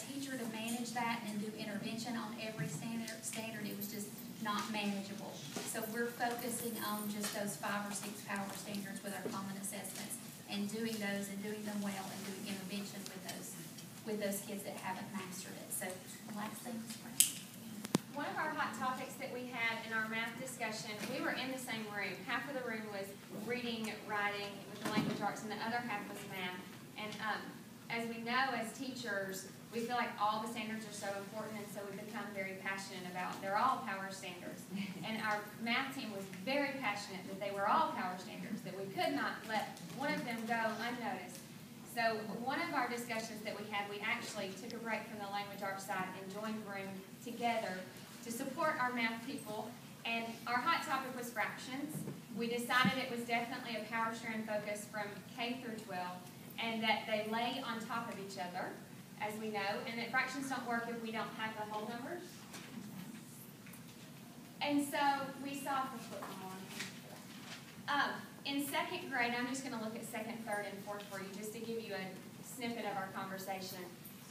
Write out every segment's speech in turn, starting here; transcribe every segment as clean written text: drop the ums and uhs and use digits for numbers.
teacher to manage that and do intervention on every standard, it was just not manageable. So we're focusing on just those 5 or 6 power standards with our common assessments and doing those and doing them well and doing intervention with those kids that haven't mastered it. So the last thing is one of our hot topics that we had in our math discussion, we were in the same room. Half of the room was reading, writing with the language arts, and the other half was math. And as we know as teachers, we feel like all the standards are so important, and so we become very passionate about, they're all power standards. And our math team was very passionate that they were all power standards, that we could not let one of them go unnoticed. So one of our discussions that we had, we actually took a break from the language arts side and joined the room together to support our math people. And our hot topic was fractions. We decided it was definitely a power strand focus from K through 12, and that they lay on top of each other, as we know, and that fractions don't work if we don't have the whole numbers. And so we saw in 2nd grade, I'm just going to look at 2nd, 3rd, and 4th for you, just to give you a snippet of our conversation,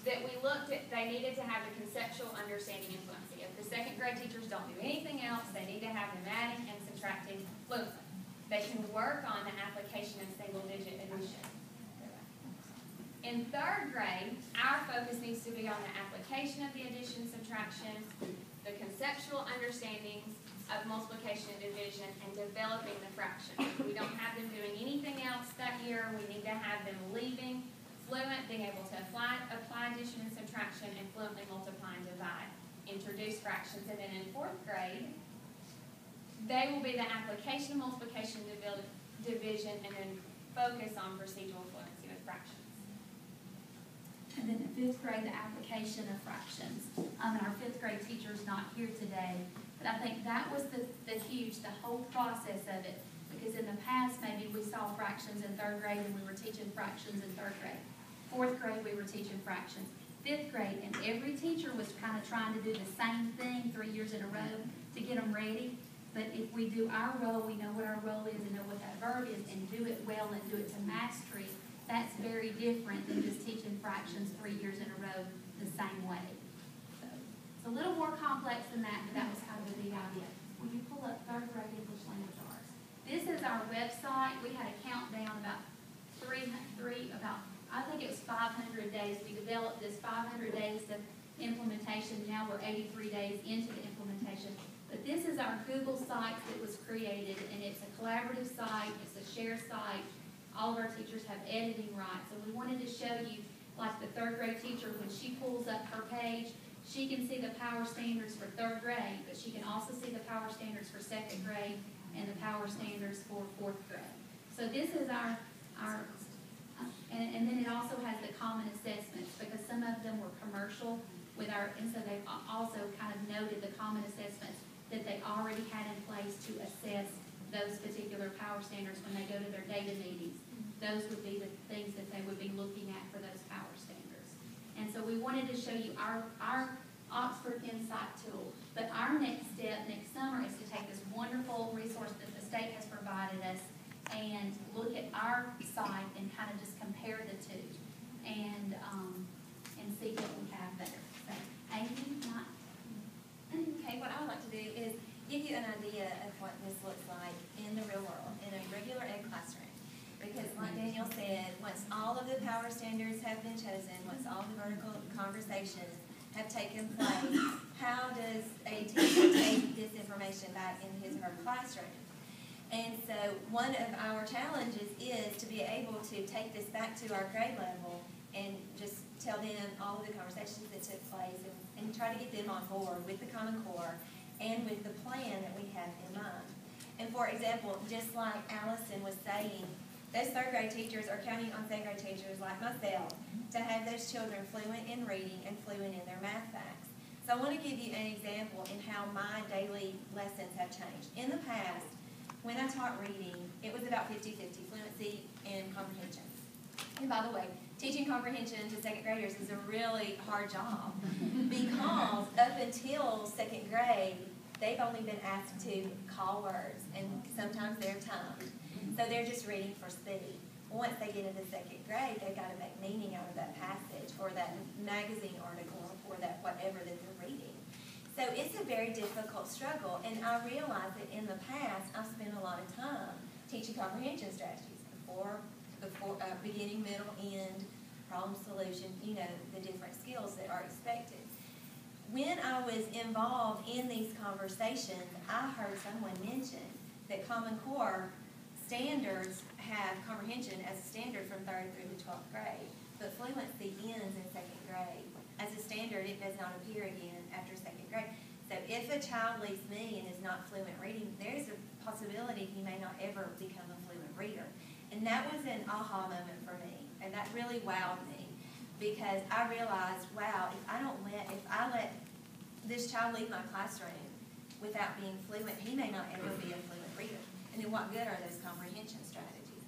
that we looked at, they needed to have the conceptual understanding and fluency. If the 2nd grade teachers don't do anything else, they need to have them adding and subtracting fluently. They can work on the application of single-digit addition. In 3rd grade, our focus needs to be on the application of the addition, subtraction, the conceptual understandings of multiplication and division, and developing the fraction. We don't have them doing anything else that year. We need to have them leaving fluent, being able to apply addition and subtraction, and fluently multiply and divide. Introduce fractions. And then in 4th grade, they will be the application of multiplication, division, and then focus on procedural fluency with fractions. And then in 5th grade, the application of fractions. And our 5th grade teacher's not here today, but I think that was the whole process of it. Because in the past, maybe we saw fractions in 3rd grade and we were teaching fractions in 3rd grade. 4th grade, we were teaching fractions. 5th grade, and every teacher was kind of trying to do the same thing 3 years in a row to get them ready. But if we do our role, we know what our role is and know what that verb is, and do it well and do it to mastery, that's very different than just teaching fractions 3 years in a row the same way. So it's a little more complex than that, but that was kind of the big idea. When you pull up 3rd grade English language arts, this is our website. We had a countdown about I think it was 500 days. We developed this 500 days of implementation. Now we're 83 days into the implementation. But this is our Google site that was created, and it's a collaborative site. It's a share site. All of our teachers have editing rights. So we wanted to show you, like the 3rd grade teacher, when she pulls up her page, she can see the power standards for 3rd grade, but she can also see the power standards for 2nd grade and the power standards for 4th grade. So this is our and then it also has the common assessments, because some of them were commercial with our, and so they also kind of noted the common assessments that they already had in place to assess those particular power standards when they go to their data meetings. Those would be the things that they would be looking at for those power standards. And so we wanted to show you our Oxford Insight tool. But our next step next summer is to take this wonderful resource that the state has provided us and look at our site and kind of just compare the two and see what we have there. So, Amy, not. Okay, what I would like to do is give you an idea of what this looks like in the real world, in a regular ed classroom. Because like Danielle said, once all of the power standards have been chosen, once all the vertical conversations have taken place, how does a teacher take this information back in his or her classroom? And so one of our challenges is to be able to take this back to our grade level and just tell them all of the conversations that took place and try to get them on board with the Common Core and with the plan that we have in mind. And for example, just like Allison was saying, those 3rd grade teachers are counting on 2nd grade teachers like myself to have those children fluent in reading and fluent in their math facts. So I want to give you an example in how my daily lessons have changed. In the past, when I taught reading, it was about 50-50, fluency and comprehension. And by the way, teaching comprehension to 2nd graders is a really hard job because up until 2nd grade, they've only been asked to call words, and sometimes they're timed. So they're just reading for speed. once they get into second grade, they've got to make meaning out of that passage or that magazine article or that whatever that they're reading. So it's a very difficult struggle, and I realize that in the past, I've spent a lot of time teaching comprehension strategies before beginning, middle, end, problem solution, the different skills that are expected. When I was involved in these conversations, I heard someone mention that Common Core standards have comprehension as a standard from 3rd through the 12th grade, but fluency ends in 2nd grade. As a standard, it does not appear again after 2nd grade. So if a child leaves me and is not fluent reading, there's a possibility he may not ever become a fluent reader. And that was an aha moment for me, and that really wowed me, because I realized, wow, if I let this child leave my classroom without being fluent, he may not ever be a fluent reader. And then what good are those comprehension strategies?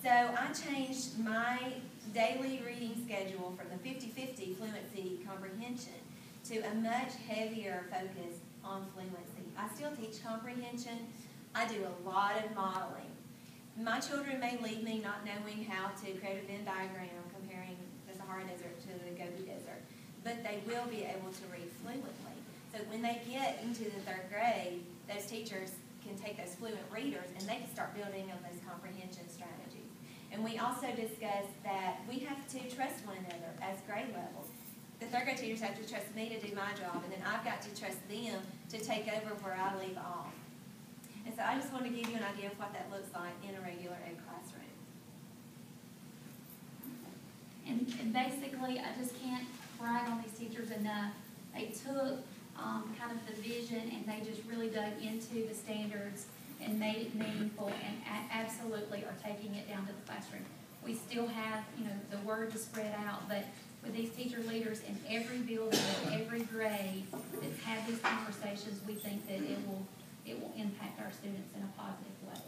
So I changed my daily reading schedule from the 50-50 fluency comprehension to a much heavier focus on fluency. I still teach comprehension. I do a lot of modeling. My children may leave me not knowing how to create a Venn diagram comparing the Sahara Desert to the Gobi Desert, but they will be able to read fluently. So when they get into the 3rd grade, those teachers can take those fluent readers and they can start building on those comprehension strategies. And we also discussed that we have to trust one another as grade levels. The 3rd grade teachers have to trust me to do my job, and then I've got to trust them to take over where I leave off. And so I just wanted to give you an idea of what that looks like in a regular ed classroom. And basically, I just can't brag on these teachers enough. They took kind of the vision and they just really dug into the standards and made it meaningful and absolutely are taking it down to the classroom. We still have, the word to spread out, but with these teacher leaders in every building, in every grade that's had these conversations, we think that it will impact our students in a positive way.